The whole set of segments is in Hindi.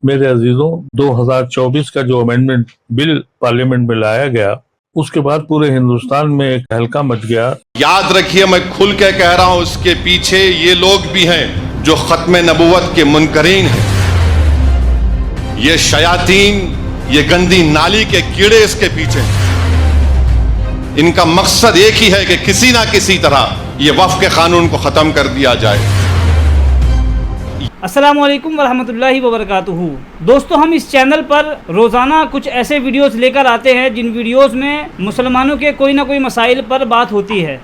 मेरे अजीजों, 2024 का जो अमेंडमेंट बिल पार्लियामेंट में लाया गया, उसके बाद पूरे हिंदुस्तान में एक हल्का मच गया। याद रखिए, मैं खुल के कह रहा हूं, इसके पीछे ये लोग भी हैं जो खत्म नबुव्वत के मुनकरीन हैं। ये शयातीन, ये गंदी नाली के कीड़े इसके पीछे हैं। इनका मकसद एक ही है कि किसी ना किसी तरह ये वक्फ के कानून को खत्म कर दिया जाए। अस्सलामुअलैकुम वरहमतुल्लाहि वबरकातुहू। दोस्तों, हम इस चैनल पर रोज़ाना कुछ ऐसे वीडियोस लेकर आते हैं जिन वीडियोस में मुसलमानों के कोई ना कोई मसाइल पर बात होती है।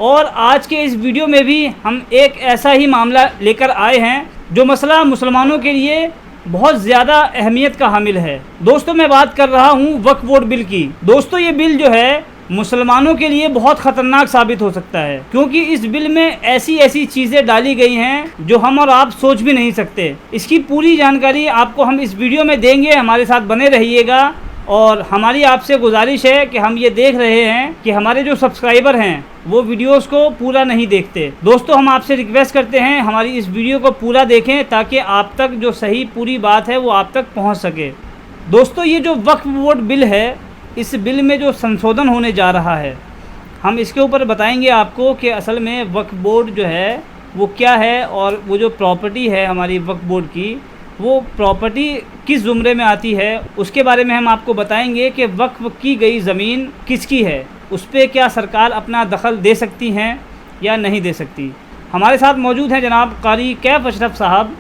और आज के इस वीडियो में भी हम एक ऐसा ही मामला लेकर आए हैं जो मसला मुसलमानों के लिए बहुत ज़्यादा अहमियत का हामिल है। दोस्तों, मैं बात कर रहा हूँ वक्फ बोर्ड बिल की। दोस्तों, ये बिल जो है मुसलमानों के लिए बहुत ख़तरनाक साबित हो सकता है, क्योंकि इस बिल में ऐसी ऐसी चीज़ें डाली गई हैं जो हम और आप सोच भी नहीं सकते। इसकी पूरी जानकारी आपको हम इस वीडियो में देंगे, हमारे साथ बने रहिएगा। और हमारी आपसे गुजारिश है कि हम ये देख रहे हैं कि हमारे जो सब्सक्राइबर हैं वो वीडियोस को पूरा नहीं देखते। दोस्तों, हम आपसे रिक्वेस्ट करते हैं हमारी इस वीडियो को पूरा देखें ताकि आप तक जो सही पूरी बात है वो आप तक पहुँच सके। दोस्तों, ये जो वक्फ बोर्ड बिल है, इस बिल में जो संशोधन होने जा रहा है, हम इसके ऊपर बताएंगे आपको कि असल में वक्फ बोर्ड जो है वो क्या है, और वो जो प्रॉपर्टी है हमारी वक्फ बोर्ड की, वो प्रॉपर्टी किस ज़ुमरे में आती है, उसके बारे में हम आपको बताएंगे कि वक्फ की गई ज़मीन किसकी है, उस पर क्या सरकार अपना दखल दे सकती हैं या नहीं दे सकती। हमारे साथ मौजूद हैं जनाब कारी कैफ अशरफ साहब।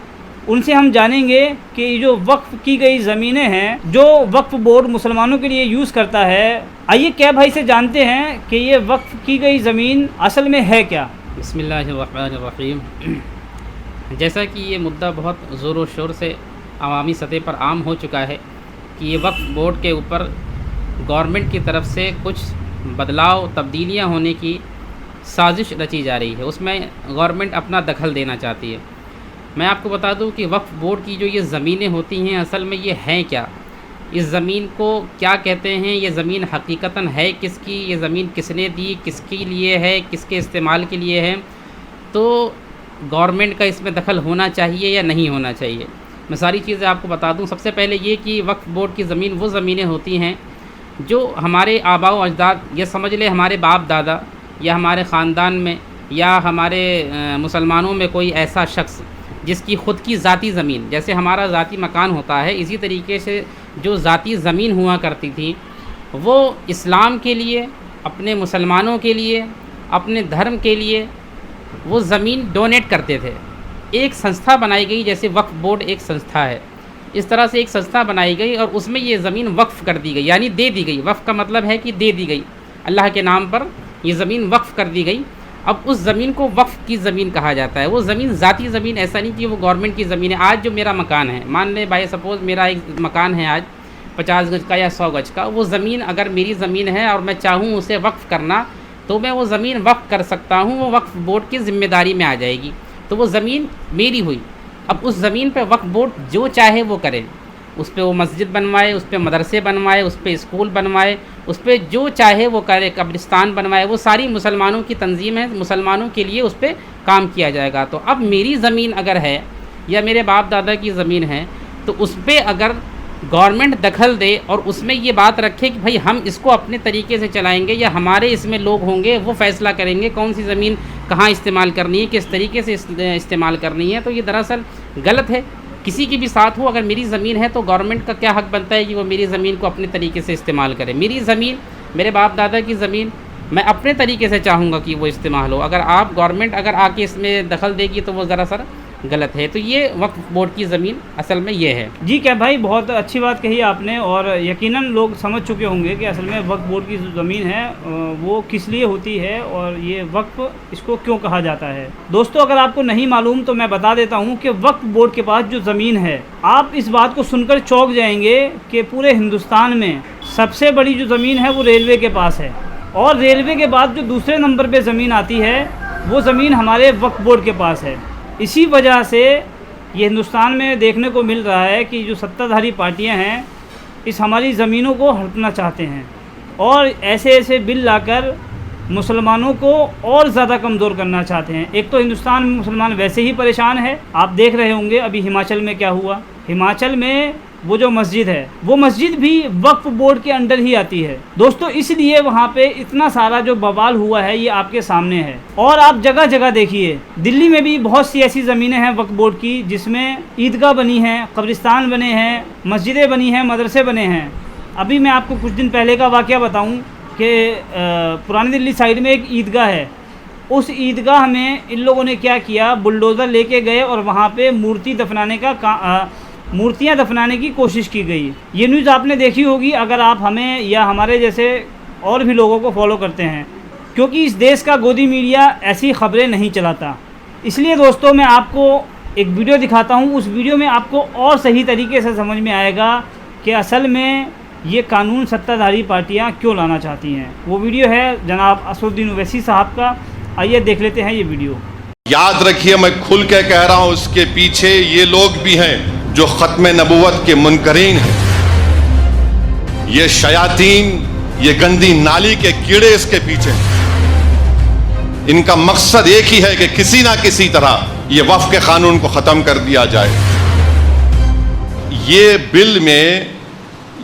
उनसे हम जानेंगे कि ये जो वक्फ की गई ज़मीनें हैं जो वक्फ बोर्ड मुसलमानों के लिए यूज़ करता है, आइए कैफ भाई से जानते हैं कि ये वक्फ की गई ज़मीन असल में है क्या। बिस्मिल्लाहिर्रहमानिर्रहीम। जैसा कि ये मुद्दा बहुत ज़ोर शोर से अवामी सतह पर आम हो चुका है कि ये वक्फ बोर्ड के ऊपर गवर्नमेंट की तरफ से कुछ बदलाव तब्दीलियाँ होने की साजिश रची जा रही है, उसमें गवर्नमेंट अपना दखल देना चाहती है। मैं आपको बता दूं कि वक्फ बोर्ड की जो ये ज़मीनें होती हैं, असल में ये हैं क्या, इस ज़मीन को क्या कहते हैं, ये ज़मीन हकीकतन है किसकी, ये ज़मीन किसने दी, किसके लिए है, किसके इस्तेमाल के लिए है, तो गवर्नमेंट का इसमें दखल होना चाहिए या नहीं होना चाहिए। मैं सारी चीज़ें आपको बता दूं। सबसे पहले ये कि वक्फ बोर्ड की ज़मीन वो ज़मीनें होती हैं जो हमारे आबा व अजदाद, ये समझ लें हमारे बाप दादा या हमारे ख़ानदान में या हमारे मुसलमानों में कोई ऐसा शख्स जिसकी ख़ुद की ज़ाती ज़मीन, जैसे हमारा ज़ाती मकान होता है, इसी तरीके से जो ज़ाती ज़मीन हुआ करती थी वो इस्लाम के लिए, अपने मुसलमानों के लिए, अपने धर्म के लिए वो ज़मीन डोनेट करते थे। एक संस्था बनाई गई, जैसे वक्फ बोर्ड एक संस्था है, इस तरह से एक संस्था बनाई गई और उसमें ये ज़मीन वक्फ़ कर दी गई, यानी दे दी गई। वक्फ़ का मतलब है कि दे दी गई, अल्लाह के नाम पर ये ज़मीन वक्फ़ कर दी गई। अब उस ज़मीन को वक्फ़ की ज़मीन कहा जाता है। वो ज़मीन ज़ाती ज़मीन, ऐसा नहीं कि वो गवर्नमेंट की ज़मीन है। आज जो मेरा मकान है, मान लें बाय सपोज़ मेरा एक मकान है आज 50 गज का या 100 गज का, वो ज़मीन अगर मेरी ज़मीन है और मैं चाहूँ उसे वक्फ़ करना, तो मैं वो ज़मीन वक्फ़ कर सकता हूँ। वो वक्फ बोर्ड की ज़िम्मेदारी में आ जाएगी, तो वो ज़मीन मेरी हुई। अब उस ज़मीन पर वक्फ बोर्ड जो चाहे वो करे, उस पर वो मस्जिद बनवाए, उस पर मदरसे बनवाए, उस पर स्कूल बनवाए, उस पर जो चाहे वो करे, कब्रिस्तान बनवाए, वो सारी मुसलमानों की तंजीम है, मुसलमानों के लिए उस पर काम किया जाएगा। तो अब मेरी ज़मीन अगर है या मेरे बाप दादा की ज़मीन है, तो उस पर अगर गवर्नमेंट दखल दे और उसमें ये बात रखे कि भाई हम इसको अपने तरीके से चलाएंगे या हमारे इसमें लोग होंगे वो फ़ैसला करेंगे कौन सी ज़मीन कहाँ इस्तेमाल करनी है, किस तरीके से इस्तेमाल करनी है, तो ये दरअसल गलत है। किसी की भी साथ हो, अगर मेरी ज़मीन है तो गवर्नमेंट का क्या हक़ बनता है कि वो मेरी ज़मीन को अपने तरीके से इस्तेमाल करे। मेरी ज़मीन, मेरे बाप दादा की ज़मीन, मैं अपने तरीके से चाहूँगा कि वो इस्तेमाल हो। अगर आप गवर्नमेंट अगर आके इसमें दखल देगी तो वो दरअसल गलत है। तो ये वक्फ बोर्ड की ज़मीन असल में ये है। जी क्या भाई, बहुत अच्छी बात कही आपने, और यकीनन लोग समझ चुके होंगे कि असल में वक्फ बोर्ड की जो ज़मीन है वो किस लिए होती है और ये वक्फ इसको क्यों कहा जाता है। दोस्तों, अगर आपको नहीं मालूम तो मैं बता देता हूँ कि वक्फ बोर्ड के पास जो ज़मीन है, आप इस बात को सुनकर चौंक जाएंगे कि पूरे हिंदुस्तान में सबसे बड़ी जो ज़मीन है वो रेलवे के पास है, और रेलवे के बाद जो दूसरे नंबर पर ज़मीन आती है वो ज़मीन हमारे वक्फ बोर्ड के पास है। इसी वजह से ये हिंदुस्तान में देखने को मिल रहा है कि जो सत्ताधारी पार्टियां हैं इस हमारी ज़मीनों को हड़पना चाहते हैं और ऐसे ऐसे बिल लाकर मुसलमानों को और ज़्यादा कमज़ोर करना चाहते हैं। एक तो हिंदुस्तान में मुसलमान वैसे ही परेशान है, आप देख रहे होंगे अभी हिमाचल में क्या हुआ। हिमाचल में वो जो मस्जिद है वो मस्जिद भी वक्फ बोर्ड के अंडर ही आती है। दोस्तों इसलिए वहाँ पे इतना सारा जो बवाल हुआ है ये आपके सामने है। और आप जगह जगह देखिए, दिल्ली में भी बहुत सी ऐसी ज़मीनें हैं वक्फ बोर्ड की जिसमें ईदगाह बनी है, कब्रिस्तान बने हैं, मस्जिदें बनी हैं, मदरसे बने हैं। अभी मैं आपको कुछ दिन पहले का वाक़या बताऊँ कि पुरानी दिल्ली साइड में एक ईदगाह है। उस ईदगाह में इन लोगों ने क्या किया, बुलडोज़र लेके गए और वहाँ पे मूर्तियाँ दफनाने की कोशिश की गई। ये न्यूज़ आपने देखी होगी अगर आप हमें या हमारे जैसे और भी लोगों को फॉलो करते हैं, क्योंकि इस देश का गोदी मीडिया ऐसी खबरें नहीं चलाता। इसलिए दोस्तों मैं आपको एक वीडियो दिखाता हूँ, उस वीडियो में आपको और सही तरीके से समझ में आएगा कि असल में ये कानून सत्ताधारी पार्टियाँ क्यों लाना चाहती हैं। वो वीडियो है जनाब असदुद्दीन ओवैसी साहब का। आइए देख लेते हैं ये वीडियो। याद रखिए, मैं खुल के कह रहा हूं, उसके पीछे ये लोग भी हैं जो खत्म नबूवत के मुनकरीन हैं। ये शयातीन, ये गंदी नाली के कीड़े इसके पीछे हैं। इनका मकसद एक ही है कि किसी ना किसी तरह ये वक्फ के कानून को खत्म कर दिया जाए। ये बिल में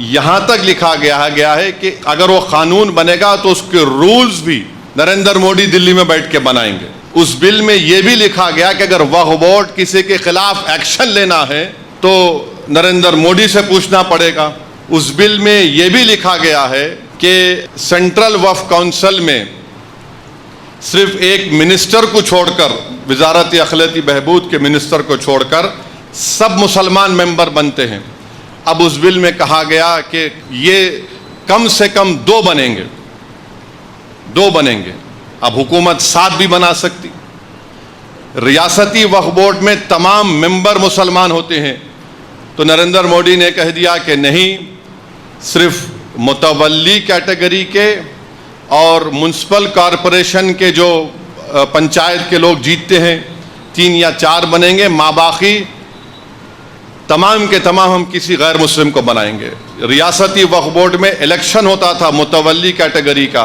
यहां तक लिखा गया है कि अगर वो कानून बनेगा तो उसके रूल्स भी नरेंद्र मोदी दिल्ली में बैठ के बनाएंगे। उस बिल में यह भी लिखा गया कि अगर वक्फ बोर्ड किसी के खिलाफ एक्शन लेना है तो नरेंद्र मोदी से पूछना पड़ेगा। उस बिल में यह भी लिखा गया है कि सेंट्रल वक्फ काउंसिल में सिर्फ एक मिनिस्टर को छोड़कर, वजारत अखिलती बहबूद के मिनिस्टर को छोड़कर सब मुसलमान मेंबर बनते हैं। अब उस बिल में कहा गया कि ये कम से कम दो बनेंगे। अब हुकूमत 7 भी बना सकती। रियासती वक्फ बोर्ड में तमाम मेंबर मुसलमान होते हैं, तो नरेंद्र मोदी ने कह दिया कि नहीं, सिर्फ मुतवल्ली कैटेगरी के और म्युनिसिपल कॉरपोरेशन के जो पंचायत के लोग जीतते हैं 3 या 4 बनेंगे, बाकी तमाम के तमाम हम किसी गैर मुस्लिम को बनाएंगे। रियासती वक्फ बोर्ड में इलेक्शन होता था मुतवल्ली कैटेगरी का,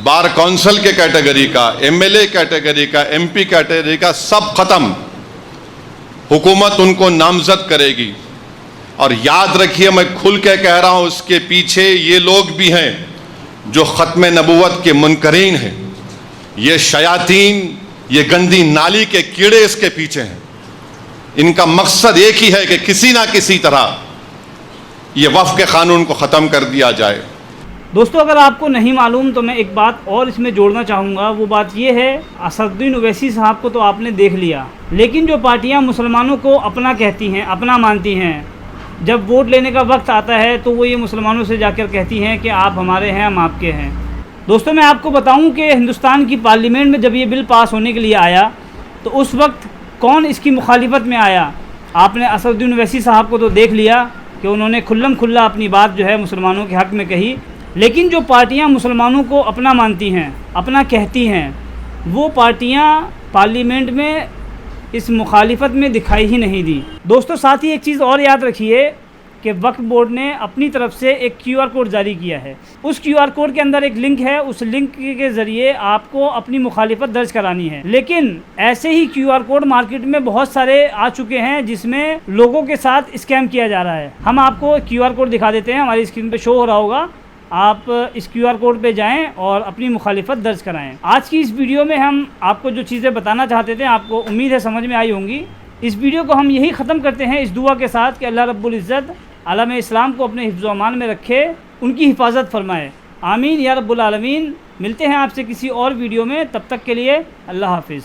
बार काउंसिल के कैटेगरी का, एमएलए कैटेगरी का, एमपी कैटेगरी का, सब खत्म। हुकूमत उनको नामजद करेगी। और याद रखिए, मैं खुल के कह रहा हूं, उसके पीछे ये लोग भी हैं जो खत्म नबूवत के मुनकरीन हैं। ये शयातीन, ये गंदी नाली के कीड़े इसके पीछे हैं। इनका मकसद एक ही है कि किसी ना किसी तरह ये वक्फ के कानून को ख़त्म कर दिया जाए। दोस्तों अगर आपको नहीं मालूम तो मैं एक बात और इसमें जोड़ना चाहूँगा। वो बात ये है, असदुद्दीन ओवैसी साहब को तो आपने देख लिया, लेकिन जो पार्टियाँ मुसलमानों को अपना कहती हैं, अपना मानती हैं, जब वोट लेने का वक्त आता है तो वो ये मुसलमानों से जाकर कहती हैं कि आप हमारे हैं, हम आपके हैं। दोस्तों मैं आपको बताऊं कि हिंदुस्तान की पार्लियामेंट में जब ये बिल पास होने के लिए आया तो उस वक्त कौन इसकी मुखालिफत में आया। आपने असदुद्दीन ओवैसी साहब को तो देख लिया कि उन्होंने खुल्लम खुल्ला अपनी बात जो है मुसलमानों के हक़ में कही, लेकिन जो पार्टियां मुसलमानों को अपना मानती हैं, अपना कहती हैं, वो पार्टियां पार्लियामेंट में इस मुखालिफत में दिखाई ही नहीं दी। दोस्तों साथ ही एक चीज़ और याद रखिए कि वक्फ बोर्ड ने अपनी तरफ से एक QR कोड जारी किया है। उस QR कोड के अंदर एक लिंक है, उस लिंक के ज़रिए आपको अपनी मुखालिफत दर्ज करानी है। लेकिन ऐसे ही QR कोड मार्केट में बहुत सारे आ चुके हैं जिसमें लोगों के साथ स्कैम किया जा रहा है। हम आपको QR कोड दिखा देते हैं, हमारी स्क्रीन पे शो हो रहा होगा। आप इस QR कोड पे जाएं और अपनी मुखालिफत दर्ज कराएं। आज की इस वीडियो में हम आपको जो चीज़ें बताना चाहते थे, आपको उम्मीद है समझ में आई होंगी। इस वीडियो को हम यही ख़त्म करते हैं इस दुआ के साथ कि अल्लाह रब्बुल इज़्ज़त आलम इस्लाम को अपने हिफ्ज़ व अमान में रखे, उनकी हिफाजत फरमाए। आमीन या रब्बुल आलमीन। मिलते हैं आपसे किसी और वीडियो में, तब तक के लिए अल्लाह हाफिज़।